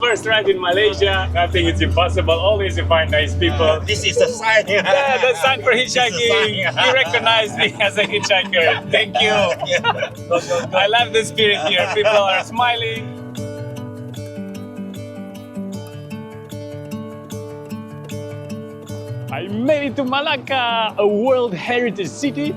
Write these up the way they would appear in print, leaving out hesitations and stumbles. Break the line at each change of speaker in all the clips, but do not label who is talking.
first ride in Malaysia. Nothing is impossible. Always you find nice people.
This is a sign.
Yeah, the sign for hitchhiking.
This is a sign.
You recognize me as a hitchhiker. Thank you. I love the spirit here. People are smiling. I made it to Malacca, a World Heritage City.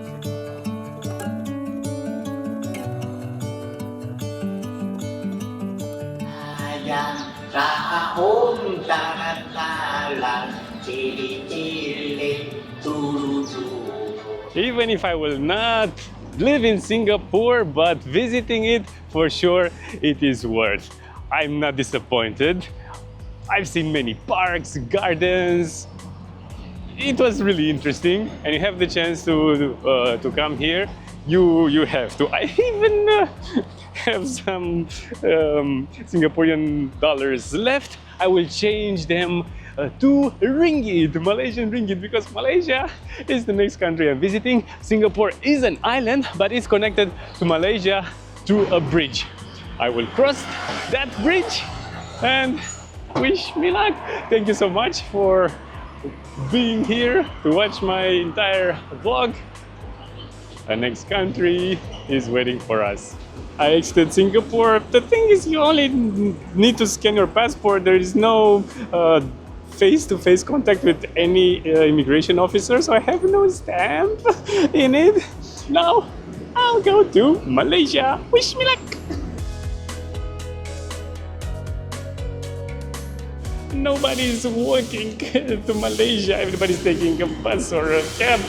Even if I will not live in Singapore, but visiting it, for sure, it is worth. I'm not disappointed. I've seen many parks, gardens. It was really interesting, and you have the chance to come here. You have to. I even have some Singaporean dollars left. I will change them to ringgit, Malaysian ringgit, because Malaysia is the next country I'm visiting. Singapore is an island, but it's connected to Malaysia through a bridge. I will cross that bridge and wish me luck. Thank you so much for being here to watch my entire vlog. The next country is waiting for us. I exited Singapore. The thing is, you only need to scan your passport. There is no face-to-face contact with any immigration officer, so I have no stamp in it. Now I'll go to Malaysia. Wish me luck. Nobody's walking to Malaysia. Everybody's taking a bus or a cab.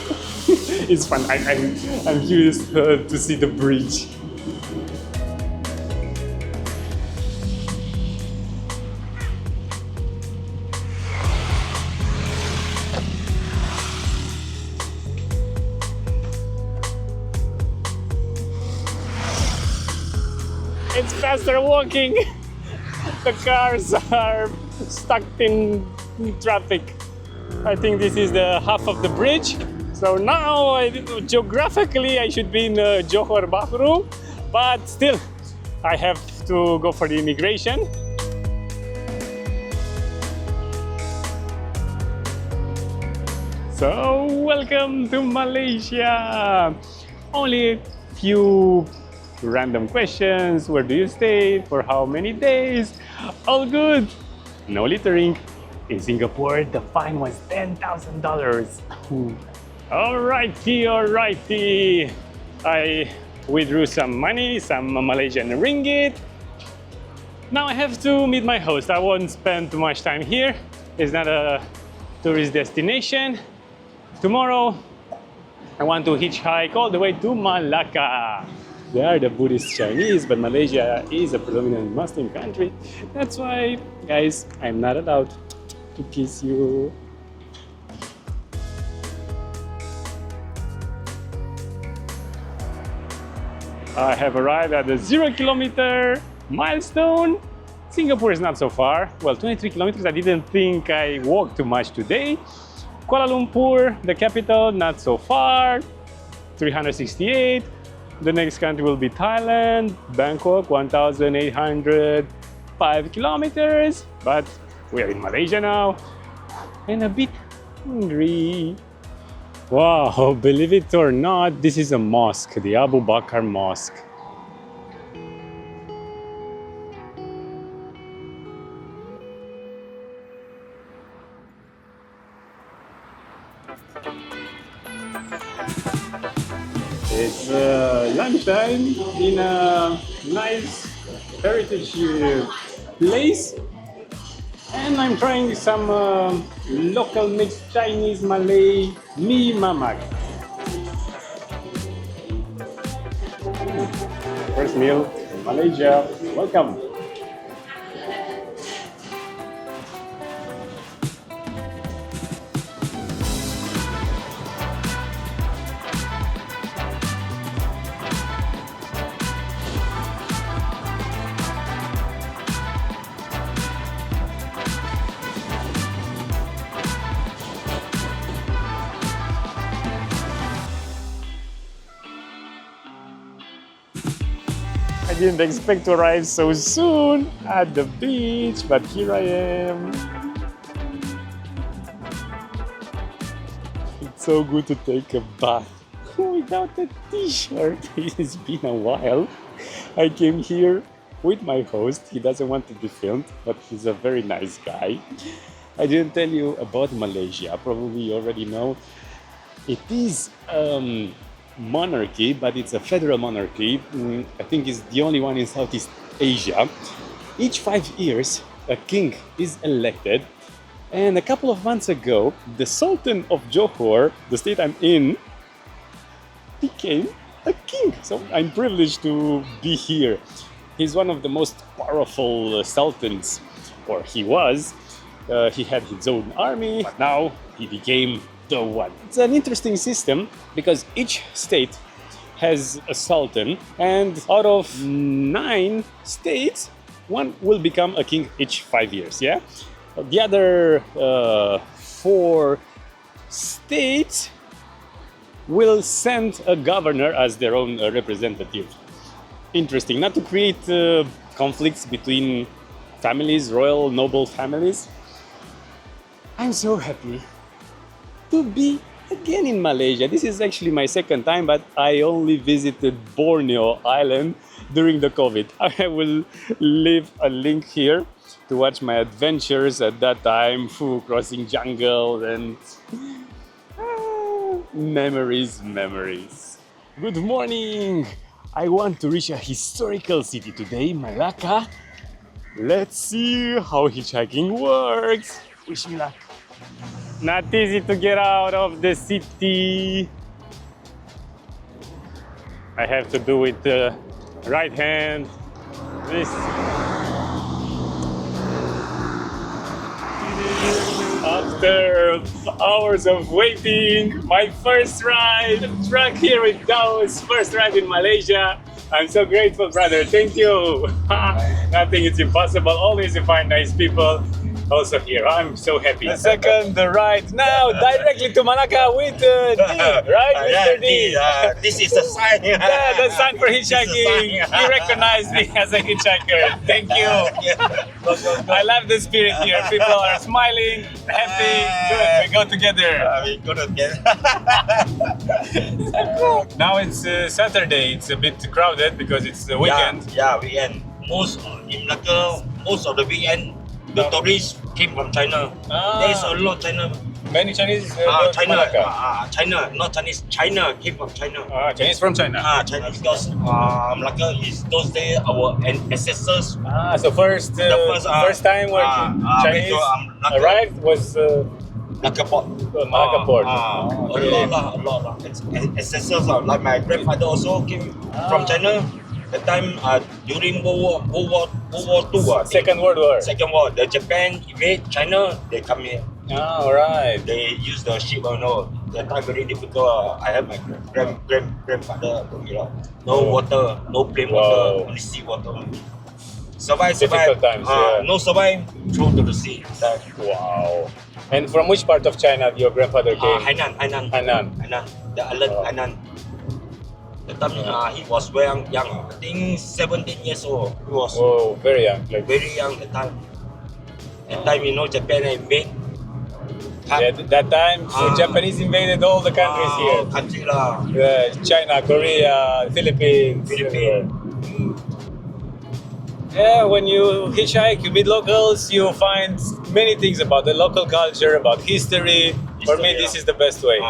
It's fun. I'm curious to see the bridge. It's faster walking. The cars are stuck in traffic. I think this is the half of the bridge. So now, geographically, I should be in Johor Bahru, but still, I have to go for the immigration. So, welcome to Malaysia. Only a few random questions. Where do you stay? For how many days? All good. No littering. In Singapore, the fine was $10,000. Alrighty. I withdrew some money, some Malaysian ringgit. Now I have to meet my host. I won't spend too much time here. It's not a tourist destination. Tomorrow, I want to hitchhike all the way to Malacca. They are the Buddhist Chinese, but Malaysia is a predominant Muslim country. That's why, guys, I'm not allowed to kiss you. I have arrived at the 0-kilometer milestone. Singapore is not so far. Well, 23 kilometers. I didn't think I walked too much today. Kuala Lumpur, the capital, not so far. 368. The next country will be Thailand, Bangkok, 1,805 kilometers. But we are in Malaysia now, and a bit hungry. Wow, believe it or not, this is a mosque, the Abu Bakr Mosque. It's lunchtime in a nice heritage place, and I'm trying some local mixed Chinese Malay mee mamak. First meal in Malaysia. Welcome. I didn't expect to arrive so soon at the beach, but here I am. It's so good to take a bath without a t-shirt. It's been a while. I came here with my host. He doesn't want to be filmed, but he's a very nice guy. I didn't tell you about Malaysia. Probably you already know. It is monarchy, but it's a federal monarchy. I think it's the only one in Southeast Asia. Each 5 years, a king is elected. And a couple of months ago, the Sultan of Johor, the state I'm in, became a king. So I'm privileged to be here. He's one of the most powerful sultans, or he was. He had his own army, but now he became the one. It's an interesting system because each state has a sultan, and out of 9 states, one will become a king each 5 years, yeah? The other 4 states will send a governor as their own representative. Interesting, not to create conflicts between families, royal, noble families. I'm so happy to be again in Malaysia. This is actually my 2nd time, but I only visited Borneo Island during the COVID. I will leave a link here to watch my adventures at that time, crossing jungle and memories. Good morning! I want to reach a historical city today, Malacca. Let's see how hitchhiking works. Wish me luck. Not easy to get out of the city. I have to do with the right hand. This. After hours of waiting, my first ride, truck here with Dao's first ride in Malaysia. I'm so grateful, brother. Thank you. Nothing is impossible. Always you find nice people. Also here, I'm so happy. The second ride now directly to Malacca with D, right, Mr. D?
This is a sign.
Yeah, the sign for hitchhiking. You recognize me as a hitchhiker. Thank you. I love the spirit here. People are smiling, happy. Good, we go together.
We go together.
Now it's Saturday. It's a bit crowded because it's the weekend.
Yeah, weekend. In Malacca, most of the weekend, the tourists came from China. There's a lot of China.
Many Chinese
China, not Chinese. China came from China.
Chinese from China.
China because Malacca is those days our ancestors.
So first time when Chinese arrived was
Malacca port.
Malacca port.
A lot. Ancestors like my grandfather also came from China. The time during World War II.
Second World War.
Second War. The Japan invade China. They come here.
Alright.
They use the ship. The time very difficult. I have my grandfather told me no water, no plain water, only sea water. Survive.
Difficult times.
No survive. Throw to the sea.
Wow. And from which part of China your grandfather came?
Hainan. The island Hainan. The time he was very young, I think 17 years old. He was
very young.
Very young at the time. At the time, Japan invaded.
That time, Japanese invaded all the countries here.
Country
China, Korea, Philippines. Yeah, when you hitchhike, you meet locals, you find many things about the local culture, about history. For me, this is the best way.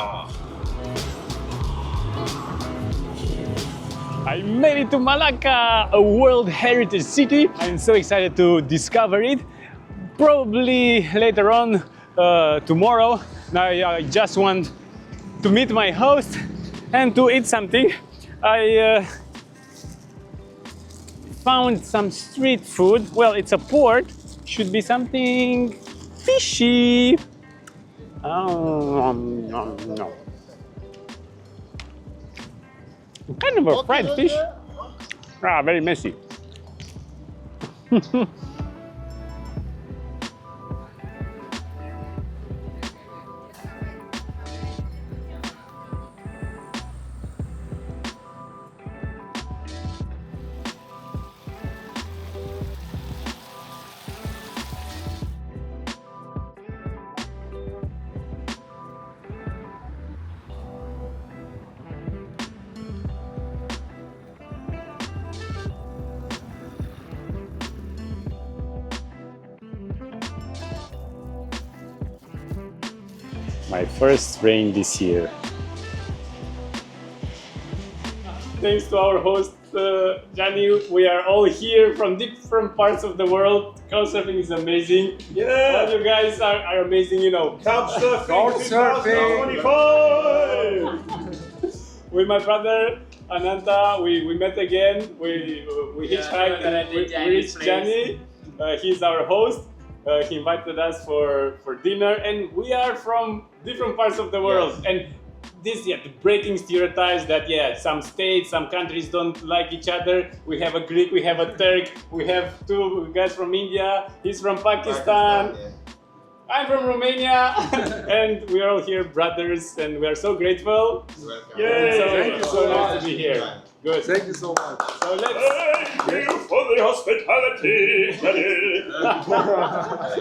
I made it to Malacca, a World Heritage City. I'm so excited to discover it. Probably later on, tomorrow. Now I just want to meet my host and to eat something. I found some street food. Well, it's a port. Should be something fishy. No. Kind of a fried fish. Very messy. My first rain this year. Thanks to our host, Johnny, we are all here from different parts of the world. Couchsurfing is amazing.
Yeah.
All you guys are amazing, you know.
Couchsurfing 2025.
With my brother Ananta, we met again. We hitchhiked and we reached Johnny. He's our host. He invited us for dinner, and we are from different parts of the world.
Yes.
And this, breaking stereotypes that some states, some countries don't like each other. We have a Greek, we have a Turk, we have two guys from India. He's from Pakistan. I'm from Romania, and we are all here brothers, and we are so grateful.
Yay!
So nice to be here. Good.
Thank you so much.
So let's.
Thank you for the hospitality.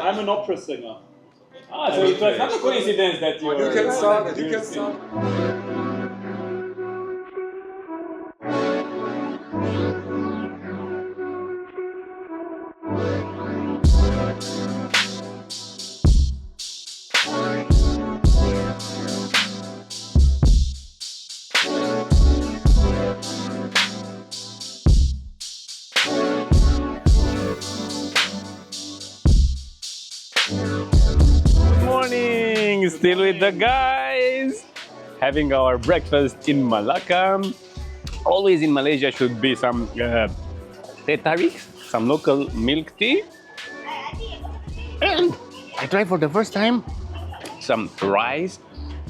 I'm an opera singer.
So it was not a coincidence that you.
You can start. You can start.
Still with the guys, having our breakfast in Malacca. Always in Malaysia should be some teh tarik, some local milk tea. And I tried for the first time some rice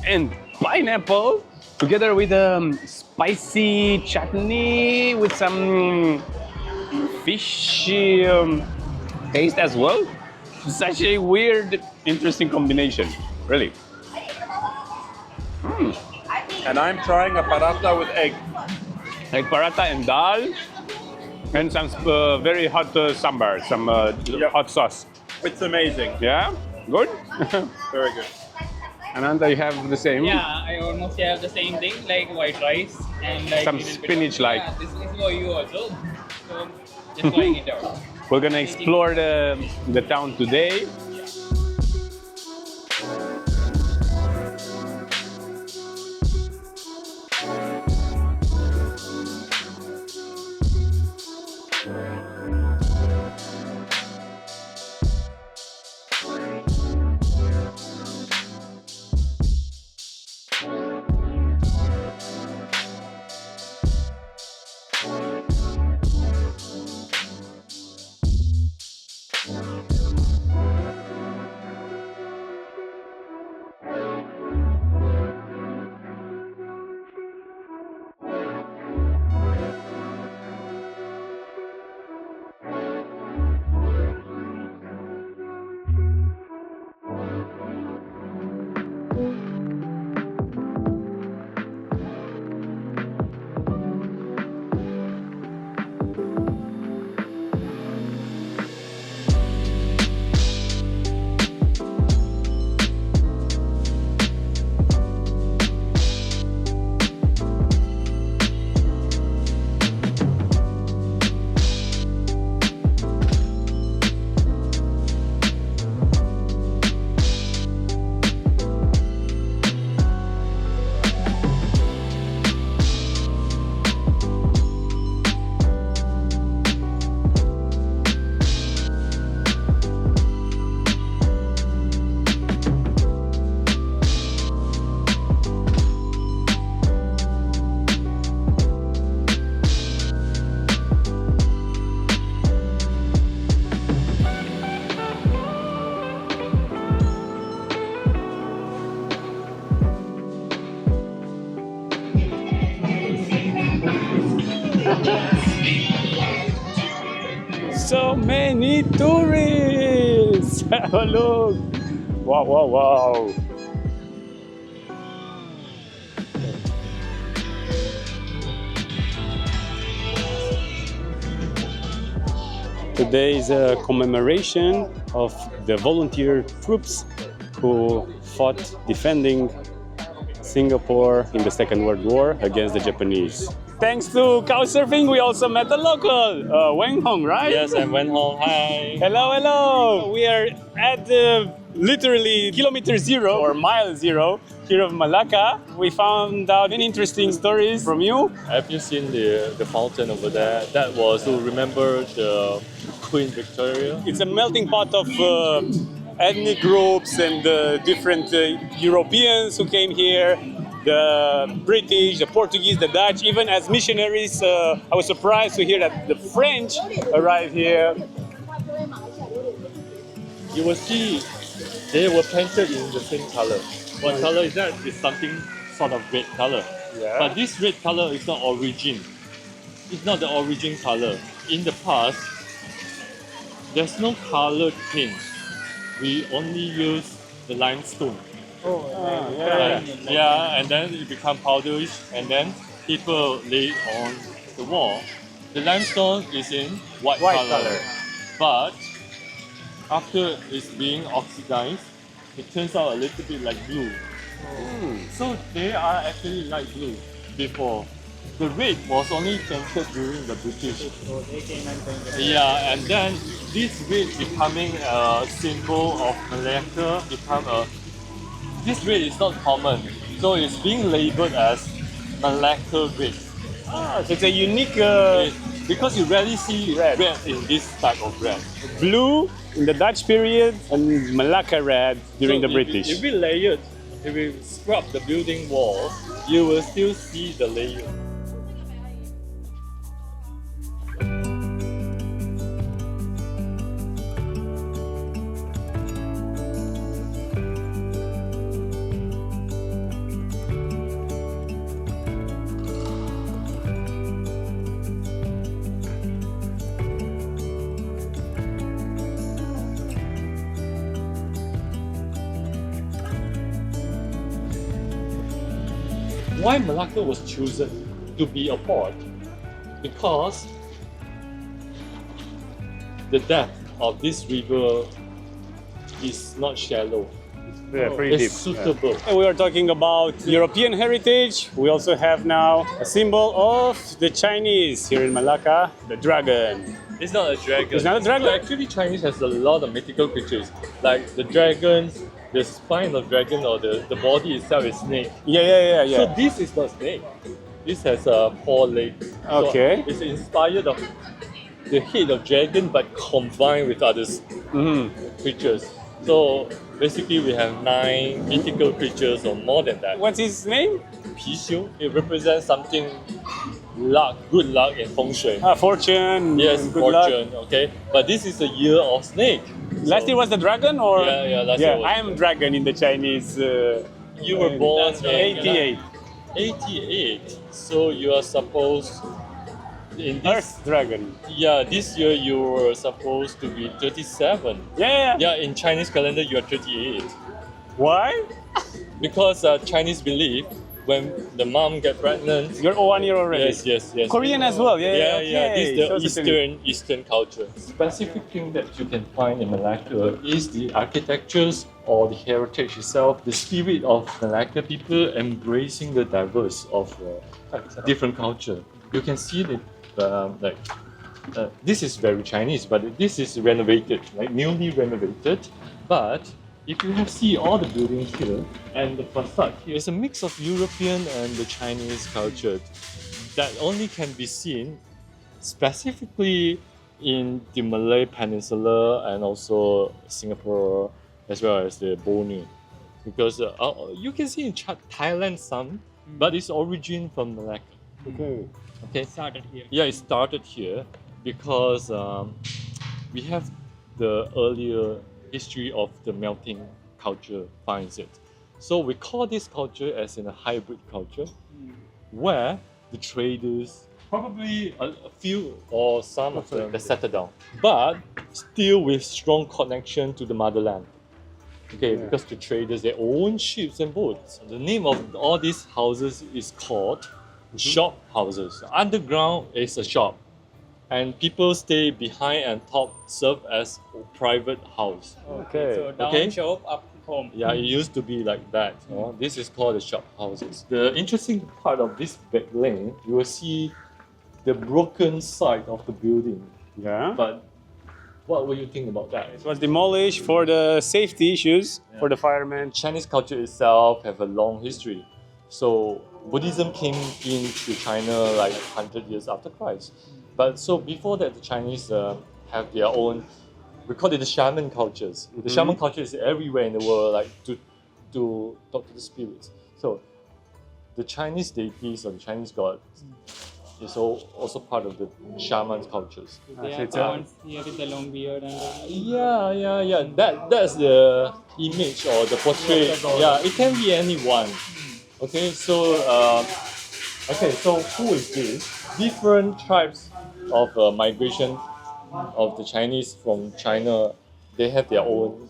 and pineapple together with a spicy chutney with some fishy taste as well. Such a weird, interesting combination. Really.
And I'm trying a paratha with egg.
Like paratha and dal, and some very hot sambar, some hot sauce.
It's amazing.
Yeah? Good?
Very good.
Ananta, you have the same?
Yeah, I almost have the same thing, like white rice and like
Some
little bit
spinach
of,
like.
Yeah, this is for you also. So just trying it out.
We're gonna explore the town today. So many tourists! Have a look! Wow, wow, wow! Today is a commemoration of the volunteer troops who fought defending Singapore in the Second World War against the Japanese. Thanks to Couchsurfing, we also met a local, Weng Hong, right?
Yes, I'm Wen Hong. Hi.
Hello, hello! We are at the literally kilometer zero or mile zero here of Malacca. We found out many interesting stories from you.
Have you seen the fountain over there? That was to remember the Queen Victoria.
It's a melting pot of ethnic groups and different Europeans who came here, the British, the Portuguese, the Dutch. Even as missionaries, I was surprised to hear that the French arrived here.
You will see they were painted in the same color. What color is that? It's something sort of red color.
Yeah.
But this red color is not origin. It's not the origin color. In the past, there's no colored paint. We only use the limestone. Yeah, and then it become powderish, and then people lay it on the wall. The limestone is in white color. But after it's being oxidized, it turns out a little bit like blue. So they are actually light blue before. The red was only painted during the British. Yeah, and then this red becoming a symbol of Malacca, this red is not common. So it's being labeled as Malacca red.
So it's a unique
Because you rarely see red in this type of red.
blue in the Dutch period and Malacca red during the British.
If we layer it, if we scrub the building walls, you will still see the layer. Why Malacca was chosen to be a port? Because the depth of this river is not shallow.
Yeah, pretty deep.
It's suitable.
And we are talking about European heritage. We also have now a symbol of the Chinese here in Malacca, the dragon.
It's not a dragon.
It's not a dragon?
So actually, Chinese has a lot of mythical creatures, like the dragons, the spine of dragon, or the body itself is snake.
Yeah.
So this is not snake. This has a 4 legs.
Okay.
So it's inspired of the head of dragon, but combined with other creatures. So basically, we have 9 mythical creatures or more than that.
What's his name?
Pixiu, it represents something luck, good luck in feng shui.
Fortune.
Yes,
good luck.
fortune. Okay, but this is the year of snake.
Last year was the dragon, or
Yeah, last year was
I am dragon in the Chinese.
You were born in
88.
88. So you are supposed in this,
Earth dragon.
yeah, this year you were supposed to be 37.
Yeah.
Yeah, in Chinese calendar you are 38
Why?
because Chinese believe when the mom get pregnant.
You're 1 year already.
Yes.
Korean as well.
Yeah.
Okay.
This is
So
the Eastern culture. Specific thing that you can find in Malacca is the architectures or the heritage itself, the spirit of Malacca people embracing the diverse of different culture. You can see that this is very Chinese, but this is renovated, like newly renovated. But if you have see all the buildings here and the facade here, it's a mix of European and the Chinese culture that only can be seen specifically in the Malay Peninsula and also Singapore as well as the Borneo. Because you can see in Thailand some, but its origin from Malacca. Okay.
Started here.
Yeah, it started here because we have the earlier history of the melting culture finds it. So we call this culture as in a hybrid culture, where the traders, probably a few or some of them, they settled down, but still with strong connection to the motherland. Okay, because the traders, they own ships and boats. The name of all these houses is called shop houses. Underground is a shop, and people stay behind and top serve as private house.
Okay.
So down
Okay.
shop, up home.
Yeah, it used to be like that. This is called the shop houses. The interesting part of this back lane, you will see the broken side of the building,
Yeah.
but What will you think about that?
It was demolished for the safety issues for the firemen.
Chinese culture itself have a long history. So Buddhism came into China like 100 years after Christ. But so before that, the Chinese have their own, we call it the shaman cultures. The shaman culture is everywhere in the world, like to talk to the spirits. So the Chinese deities or the Chinese gods is also part of the shaman cultures.
They are
it's
the ones here with the long beard and
Yeah. That's the image or the portrait. Yeah, it can be anyone. Okay, so who is this? Different tribes of migration of the Chinese from China. They have their own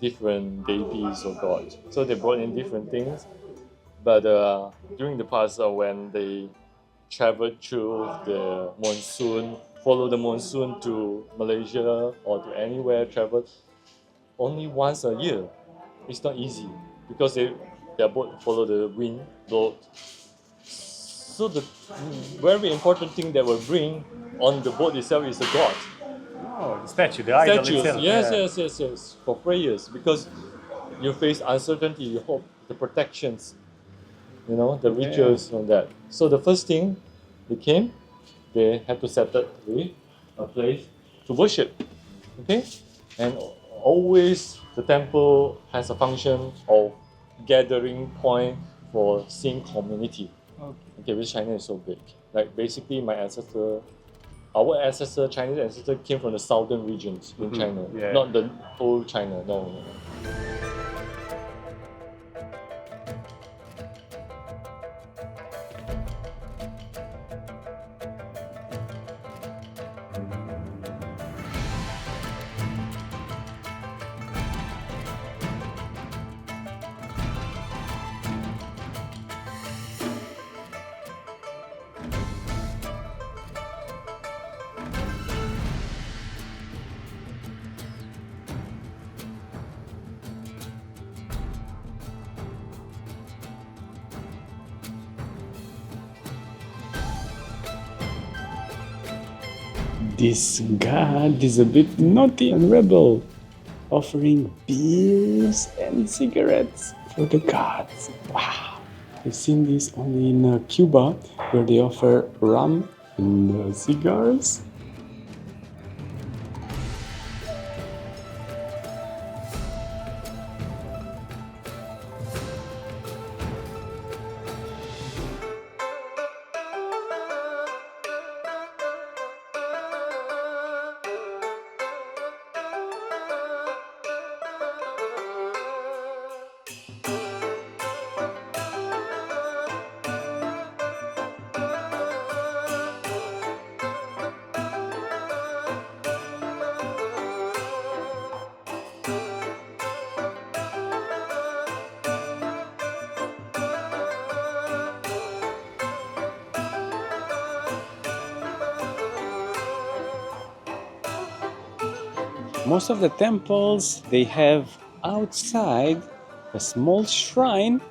different deities or gods. So they brought in different things. But during the past, when they traveled through the monsoon, follow the monsoon to Malaysia or to anywhere, travel only once a year. It's not easy because their boat follow the wind boat. So the very important thing that will bring on the boat itself is the god.
Oh, the statue, the idol
Statues,
itself.
yes, for prayers, because you face uncertainty, you hope the protections, the rituals on that. So the first thing they came, they had to settle a place to worship. Okay, and always the temple has a function of gathering point for seeing community. Okay, which China is so big. Like basically, our Chinese ancestor came from the southern regions in China, not the whole China. No.
This god is a bit naughty and rebel, offering beers and cigarettes for the gods. Wow! I've seen this only in Cuba, where they offer rum and cigars. Most of the temples, they have outside a small shrine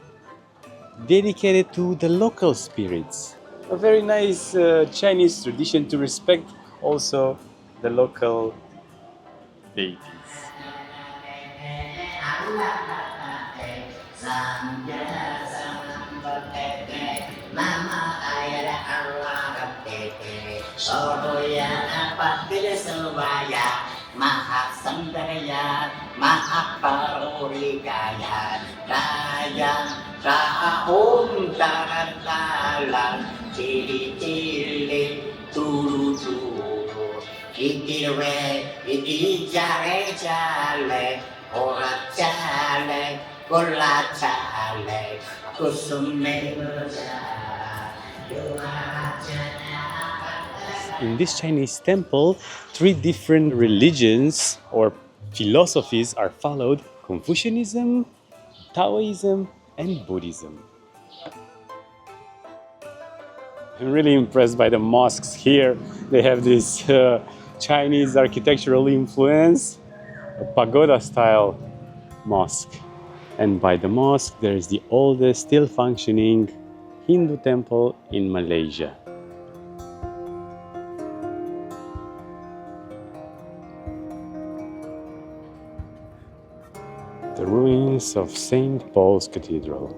dedicated to the local spirits. A very nice Chinese tradition to respect also the local deities. In this Chinese temple, 3 different religions or philosophies are followed: Confucianism, Taoism, and Buddhism. I'm really impressed by the mosques here. They have this Chinese architectural influence, a pagoda-style mosque. And by the mosque, there is the oldest still functioning Hindu temple in The ruins of St. Paul's Cathedral.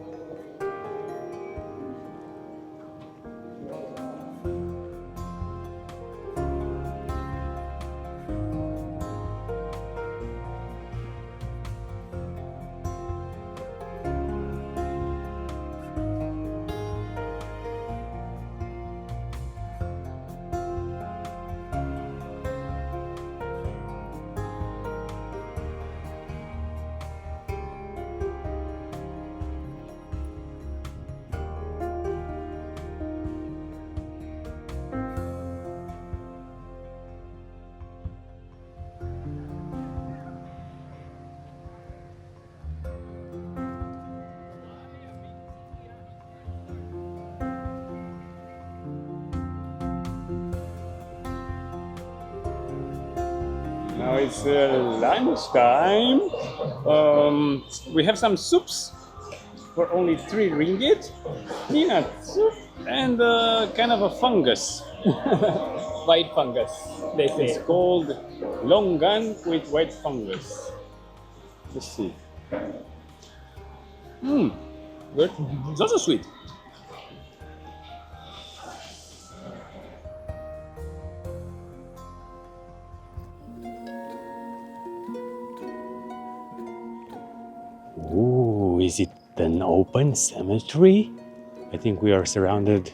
Now it's lunchtime. We have some soups for only 3 ringgit. Peanut soup and kind of a fungus. White fungus, they say. It's called longan with white fungus. Let's see. Good. It's also sweet. Ooh, is it an open cemetery? I think we are surrounded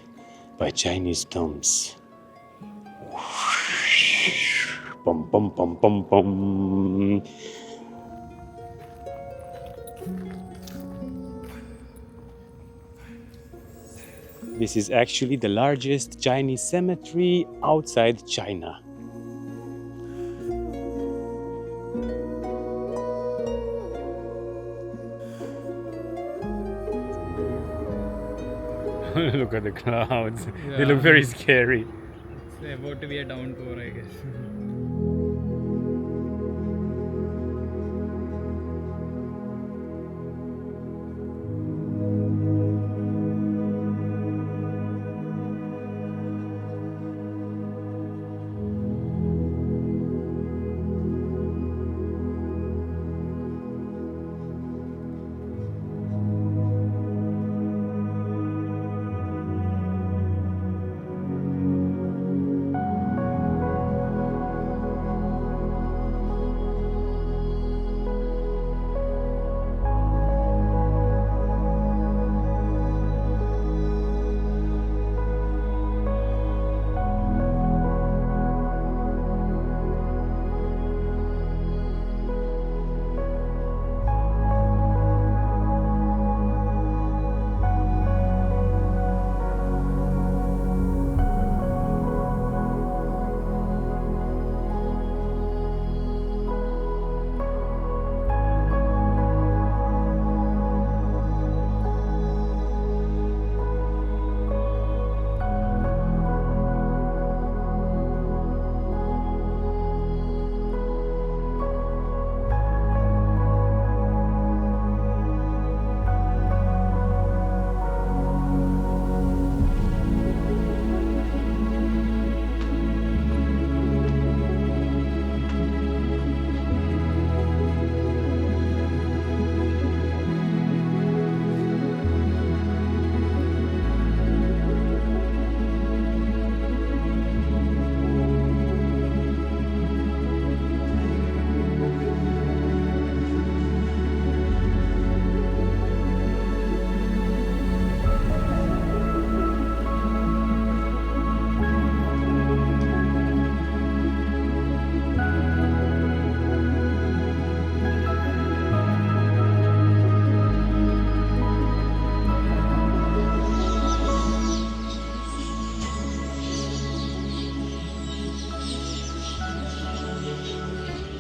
by Chinese tombs. Pum pum pum pum pum. This is actually the largest Chinese cemetery outside China. Look at the clouds. They look very scary.
It's about to be a downpour, I guess.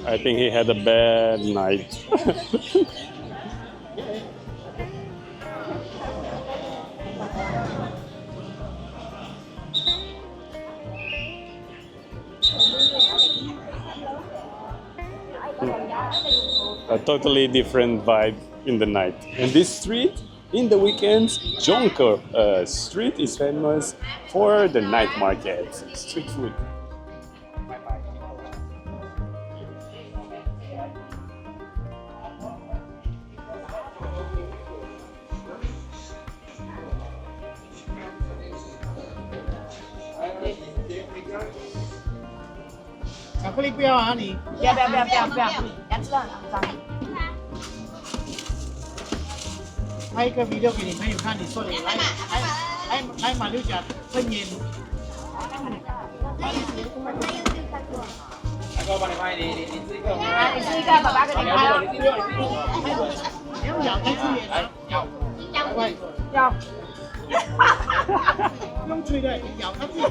I think he had a bad night. A totally different vibe in the night. And this street, in the weekends, Jonker Street is famous for the night market, street food.
巧克力不要啊你。
不要，牙齿很肮脏。
拍一个 video 给你朋友看，你说你来马六甲婚宴。
你试一个，爸爸给你拍。
你要咬开吃也能。
要。
不用吹的，你咬它自己。